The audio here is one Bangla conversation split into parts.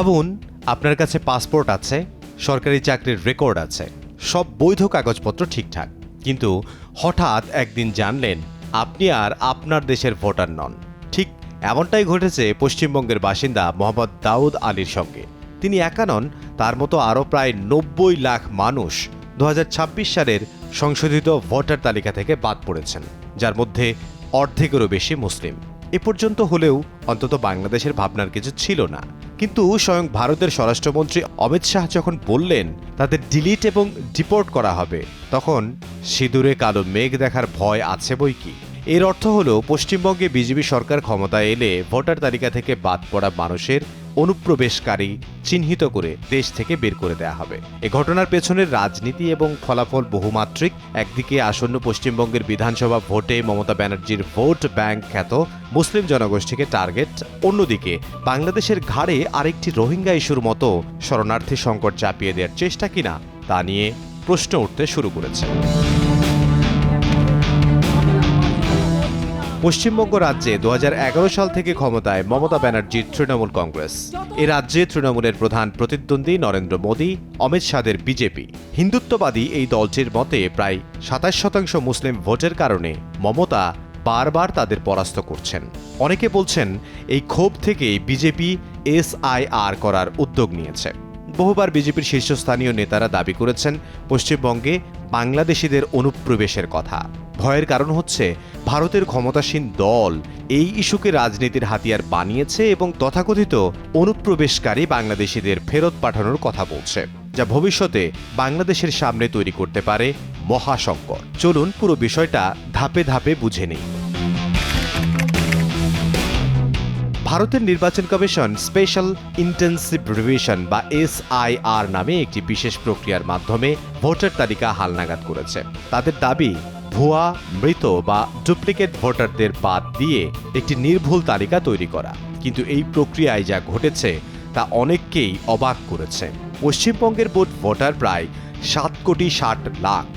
ভাবুন, আপনার কাছে পাসপোর্ট আছে, সরকারি চাকরির রেকর্ড আছে, সব বৈধ কাগজপত্র ঠিকঠাক, কিন্তু হঠাৎ একদিন জানলেন আপনি আর আপনার দেশের ভোটার নন। ঠিক এমনটাই ঘটেছে পশ্চিমবঙ্গের বাসিন্দা মোহাম্মদ দাউদ আলীর সঙ্গে। তিনি একা নন, তার মতো আরও প্রায় ৯০ লাখ মানুষ ২০২৬ সালের সংশোধিত ভোটার তালিকা থেকে বাদ পড়েছেন, যার মধ্যে অর্ধেকেরও বেশি মুসলিম। এ পর্যন্ত হলেও অন্তত বাংলাদেশের ভাবনার কিছু ছিল না, কিন্তু স্বয়ং ভারতের স্বরাষ্ট্রমন্ত্রী অমিত শাহ যখন বললেন তাদের ডিলিট এবং ডিপোর্ট করা হবে, তখন সিঁদুরে কালো মেঘ দেখার ভয় আছে বই কি। এর অর্থ হলো পশ্চিমবঙ্গে বিজেপি সরকার ক্ষমতায় এলে ভোটার তালিকা থেকে বাদ পড়া মানুষের অনুপ্রবেশকারী চিহ্নিত করে দেশ থেকে বের করে দেওয়া হবে। এ ঘটনার পেছনের রাজনীতি এবং ফলাফল বহুমাত্রিক। একদিকে আসন্ন পশ্চিমবঙ্গের বিধানসভা ভোটে মমতা ব্যানার্জির ভোট ব্যাংক খ্যাত মুসলিম জনগোষ্ঠীকে টার্গেট, অন্যদিকে বাংলাদেশের ঘাড়ে আরেকটি রোহিঙ্গা ইস্যুর মতো শরণার্থী সংকট চাপিয়ে দেওয়ার চেষ্টা কিনা তা নিয়ে প্রশ্ন উঠতে শুরু করেছে। পশ্চিমবঙ্গ রাজ্যে ২০১১ সাল থেকে ক্ষমতায় মমতা ব্যানার্জির তৃণমূল কংগ্রেস। এ রাজ্যে তৃণমূলের প্রধান প্রতিদ্বন্দ্বী নরেন্দ্র মোদী, অমিত শাহের বিজেপি। হিন্দুত্ববাদী এই দলটির মতে প্রায় ২৭% মুসলিম ভোটের কারণে মমতা বারবার তাদের পরাস্ত করছেন। অনেকে বলছেন এই ক্ষোভ থেকেই বিজেপি SIR করার উদ্যোগ নিয়েছে। বহুবার বিজেপির শীর্ষস্থানীয় নেতারা দাবি করেছেন পশ্চিমবঙ্গে বাংলাদেশিদের অনুপ্রবেশের কথা। ভয়ের কারণ হচ্ছে ভারতের ক্ষমতাসীন দল এই ইস্যুকে রাজনীতির হাতিয়ার বানিয়েছে এবং তথাকথিত অনুপ্রবেশকারী বাংলাদেশিদের ফেরত পাঠানোর কথা বলছে, যা ভবিষ্যতে বাংলাদেশের সামনে তৈরি করতে পারে মহাসংকট। চলুন পুরো বিষয়টা ধাপে ধাপে বুঝে নেই। ভারতের নির্বাচন কমিশন স্পেশাল ইন্টেন্সিভ রিভিশন বা SIR নামে একটি বিশেষ প্রক্রিয়ার মাধ্যমে ভোটার তালিকা হালনাগাদ করেছে। তাদের দাবি, ভুয়া, মৃত বা ডুপ্লিকেট ভোটারদের বাদ দিয়ে একটি নির্ভুল তালিকা তৈরি করা। কিন্তু এই প্রক্রিয়ায় যা ঘটেছে তা অনেককেই অবাক করেছে। পশ্চিমবঙ্গের মোট ভোটার প্রায় 7,60,00,000,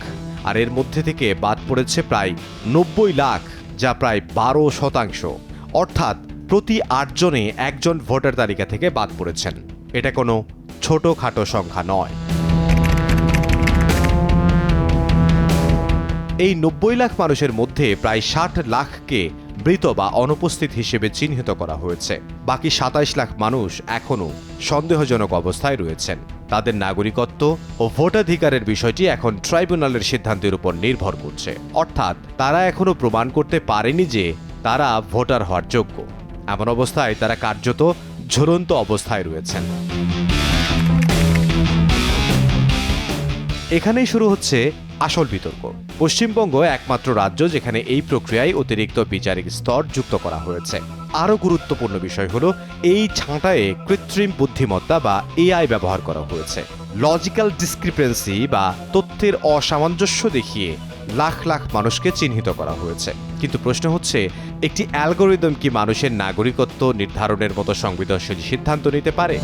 আর এর মধ্যে থেকে বাদ পড়েছে প্রায় ৯০ লাখ, যা প্রায় 12%। অর্থাৎ প্রতি ৮ জনে একজন ভোটার তালিকা থেকে বাদ পড়েছেন। এটা কোনো ছোটখাটো সংখ্যা নয়। এই ৯০ লাখ মানুষের মধ্যে প্রায় ৬০ লাখকে মৃত বা অনুপস্থিত হিসেবে চিহ্নিত করা হয়েছে। বাকি ২৭ লাখ মানুষ এখনও সন্দেহজনক অবস্থায় রয়েছেন। তাদের নাগরিকত্ব ও ভোটাধিকারের বিষয়টি এখন ট্রাইব্যুনালের সিদ্ধান্তের উপর নির্ভর করছে। অর্থাৎ তারা এখনও প্রমাণ করতে পারেনি যে তারা ভোটার হওয়ার যোগ্য। এমন অবস্থায় তারা কার্যত ঝুলন্ত অবস্থায় রয়েছেন। এখানেই শুরু হচ্ছে আসল বিতর্ক। পশ্চিমবঙ্গ একমাত্র রাজ্য যেখানে এই প্রক্রিয়ায় অতিরিক্ত বিচারিক স্তর যুক্ত করা হয়েছে। আরও গুরুত্বপূর্ণ বিষয় হলো এই ছাঁটায়ে কৃত্রিম বুদ্ধিমত্তা বা AI ব্যবহার করা হয়েছে। লজিক্যাল ডিসক্রিপেন্সি বা তথ্যের অসামঞ্জস্য দেখিয়ে লাখ লাখ মানুষকে চিহ্নিত করা হয়েছে। কিন্তু প্রশ্ন হচ্ছে, একটি অ্যালগোরিদম কি মানুষের নাগরিকত্ব নির্ধারণের মতো সংবেদনশীল সিদ্ধান্ত নিতে পারে?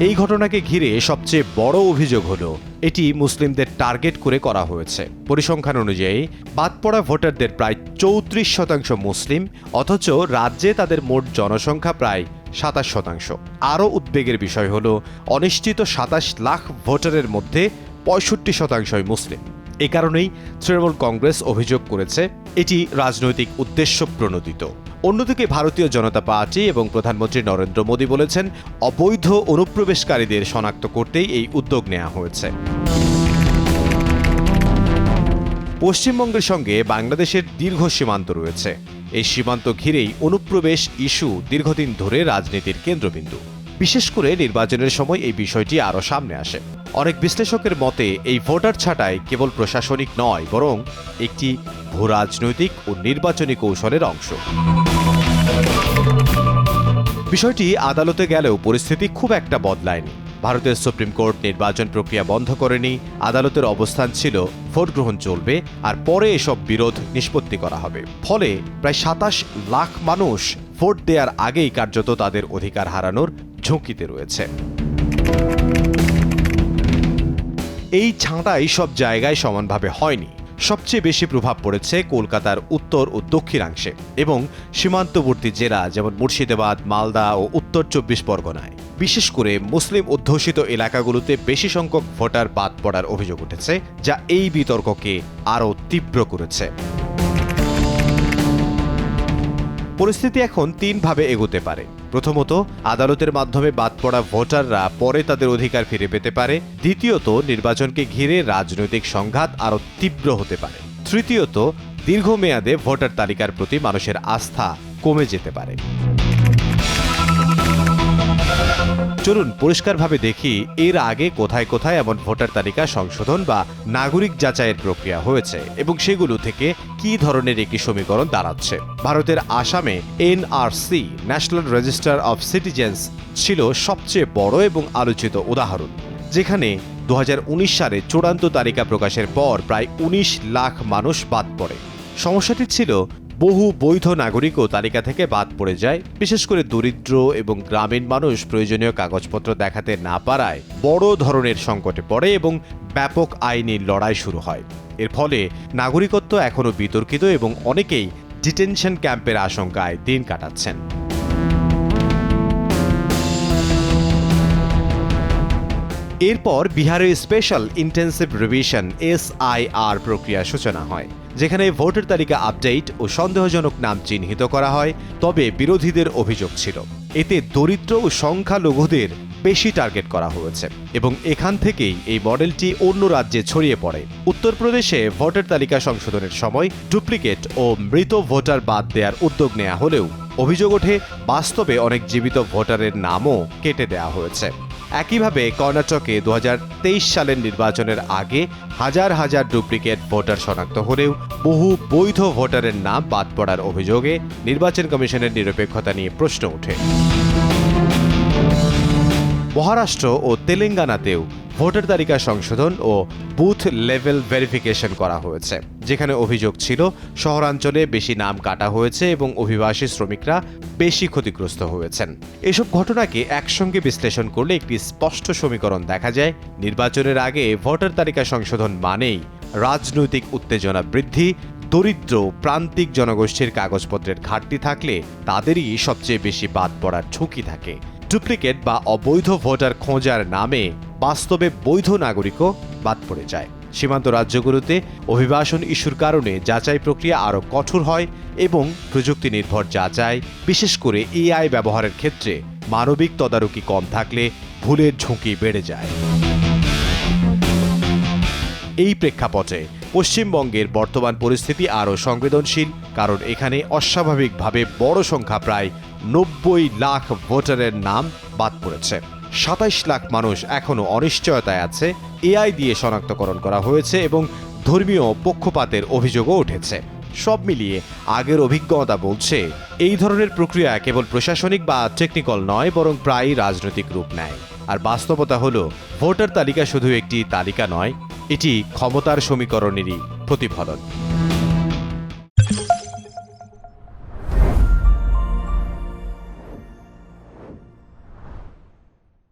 এই ঘটনাকে ঘিরে সবচেয়ে বড় অভিযোগ হলো এটি মুসলিমদের টার্গেট করে করা হয়েছে। পরিসংখ্যান অনুযায়ী বাদ পড়া ভোটারদের প্রায় ৩৪% মুসলিম, অথচ রাজ্যে তাদের মোট জনসংখ্যা প্রায় ২৭%। আরও উদ্বেগের বিষয় হলো অনিশ্চিত ২৭ লাখ ভোটারের মধ্যে ৬৫% মুসলিম। এ কারণেই তৃণমূল কংগ্রেস অভিযোগ করেছে এটি রাজনৈতিক উদ্দেশ্য প্রণোদিত। অন্যদিকে ভারতীয় জনতা পার্টি এবং প্রধানমন্ত্রী নরেন্দ্র মোদী বলেছেন অবৈধ অনুপ্রবেশকারীদের শনাক্ত করতেই এই উদ্যোগ নেওয়া হয়েছে। পশ্চিমবঙ্গের সঙ্গে বাংলাদেশের দীর্ঘ সীমান্ত রয়েছে। এই সীমান্ত ঘিরেই অনুপ্রবেশ ইস্যু দীর্ঘদিন ধরে রাজনীতির কেন্দ্রবিন্দু। বিশেষ করে নির্বাচনের সময় এই বিষয়টি আরও সামনে আসে। অনেক বিশ্লেষকের মতে এই ভোটার ছাঁটাই কেবল প্রশাসনিক নয়, বরং একটি ভূরাজনৈতিক ও নির্বাচনী কৌশলের অংশ। বিষয়টি আদালতে গেলেও পরিস্থিতি খুব একটা বদলায়নি। ভারতের সুপ্রিম কোর্ট নির্বাচন প্রক্রিয়া বন্ধ করেনি। আদালতের অবস্থান ছিল ভোট গ্রহণ চলবে, আর পরে এসব বিরোধ নিষ্পত্তি করা হবে। ফলে প্রায় ২৭ লাখ মানুষ ভোট দেওয়ার আগেই কার্যত তাদের অধিকার হারানোর ঝুঁকিতে রয়েছে। এই ছাঁটাই সব জায়গায় সমানভাবে হয়নি। সবচেয়ে বেশি প্রভাব পড়েছে কলকাতার উত্তর ও দক্ষিণাংশে এবং সীমান্তবর্তী জেলা যেমন মুর্শিদাবাদ, মালদা ও উত্তর 24 পরগনায়। বিশেষ করে মুসলিম অধ্যুষিত এলাকাগুলোতে বেশি সংখ্যক ভোটার বাদ পড়ার অভিযোগ উঠেছে, যা এই বিতর্ককে আরও তীব্র করেছে। পরিস্থিতি এখন তিনভাবে এগোতে পারে। প্রথমত, আদালতের মাধ্যমে বাদ পড়া ভোটাররা পরে তাদের অধিকার ফিরে পেতে পারে। দ্বিতীয়ত, নির্বাচনকে ঘিরে রাজনৈতিক সংঘাত আরও তীব্র হতে পারে। তৃতীয়ত, দীর্ঘমেয়াদে ভোটার তালিকার প্রতি মানুষের আস্থা কমে যেতে পারে। চলুন পরিষ্কারভাবে দেখি এর আগে কোথায় কোথায় এমন ভোটার তালিকা সংশোধন বা নাগরিক যাচাইয়ের প্রক্রিয়া হয়েছে এবং সেগুলো থেকে কি ধরনের একটি সমীকরণ দাঁড়াচ্ছে। ভারতের আসামে NRC, national register of citizens, ছিল সবচেয়ে বড় এবং আলোচিত উদাহরণ, যেখানে 2019 সালে চূড়ান্ত তালিকা প্রকাশের পর প্রায় 19 লাখ মানুষ বাদ পড়ে। সমস্যাটি ছিল বহু বৈধ নাগরিকও তালিকা থেকে বাদ পড়ে যায়। বিশেষ করে দরিদ্র এবং গ্রামীণ মানুষ প্রয়োজনীয় কাগজপত্র দেখাতে না পারায় বড় ধরনের সংকটে পড়ে এবং ব্যাপক আইনি লড়াই শুরু হয়। এর ফলে নাগরিকত্ব এখনও বিতর্কিত এবং অনেকেই ডিটেনশন ক্যাম্পের আশঙ্কায় দিন কাটাচ্ছেন। এরপর বিহারের স্পেশাল ইন্টেন্সিভ রিভিশন SIR প্রক্রিয়া সূচনা হয়, যেখানে ভোটার তালিকা আপডেট ও সন্দেহজনক নাম চিহ্নিত করা হয়। তবে বিরোধীদের অভিযোগ ছিল এতে দরিদ্র ও সংখ্যালঘুদের বেশি টার্গেট করা হয়েছে এবং এখান থেকেই এই মডেলটি অন্য রাজ্যে ছড়িয়ে পড়ে। উত্তরপ্রদেশে ভোটার তালিকা সংশোধনের সময় ডুপ্লিকেট ও মৃত ভোটার বাদ দেওয়ার উদ্যোগ নেওয়া হলেও অভিযোগ ওঠে বাস্তবে অনেক জীবিত ভোটারের নামও কেটে দেওয়া হয়েছে। একইভাবে কর্ণাটকে 2023 সালের নির্বাচনের আগে হাজার হাজার ডুপ্লিকেট ভোটার শনাক্ত হলেও বহু বৈধ ভোটারের নাম বাদ পড়ার অভিযোগে নির্বাচন কমিশনের নিরপেক্ষতা নিয়ে প্রশ্ন ওঠে। মহারাষ্ট্র ও তেলেঙ্গানাতেও ভোটার তালিকা সংশোধন ও বুথ লেভেল ভেরিফিকেশন করা হয়েছে, যেখানে অভিযোগ ছিল শহরাঞ্চলে বেশি নাম কাটা হয়েছে এবং অভিবাসী শ্রমিকরা বেশি ক্ষতিগ্রস্ত হয়েছেন। এসব ঘটনাকে একসঙ্গে বিশ্লেষণ করলে একটি স্পষ্ট সমীকরণ দেখা যায়। নির্বাচনের আগে ভোটার তালিকা সংশোধন মানেই রাজনৈতিক উত্তেজনা বৃদ্ধি। দরিদ্র প্রান্তিক জনগোষ্ঠীর কাগজপত্রের ঘাটতি থাকলে তাদেরই সবচেয়ে বেশি বাদ পড়ার ঝুঁকি থাকে। ডুপ্লিকেট বা অবৈধ ভোটার খোঁজার নামে বাস্তবে বৈধ নাগরিকও বাদ পড়ে যায়। সীমান্ত রাজ্যগুলোতে অভিবাসন ইস্যুর কারণে যাচাই প্রক্রিয়া আরও কঠোর হয় এবং প্রযুক্তি নির্ভর যাচাই, বিশেষ করে AI ব্যবহারের ক্ষেত্রে মানবিক তদারকি কম থাকলে ভুলের ঝুঁকি বেড়ে যায়। এই প্রেক্ষাপটে পশ্চিমবঙ্গের বর্তমান পরিস্থিতি আরও সংবেদনশীল, কারণ এখানে অস্বাভাবিকভাবে বড় সংখ্যা প্রায় 90 লাখ ভোটারের নাম বাদ পড়েছে। 27 লাখ মানুষ এখনও অনিশ্চয়তায় আছে। AI দিয়ে শনাক্তকরণ করা হয়েছে এবং ধর্মীয় পক্ষপাতের অভিযোগও উঠেছে। সব মিলিয়ে আগের অভিজ্ঞতা বলছে এই ধরনের প্রক্রিয়া কেবল প্রশাসনিক বা টেকনিক্যাল নয়, বরং প্রায়ই রাজনৈতিক রূপ নেয়। আর বাস্তবতা হলো ভোটার তালিকা শুধু একটি তালিকা নয়, এটি ক্ষমতার সমীকরণেরই প্রতিফলন।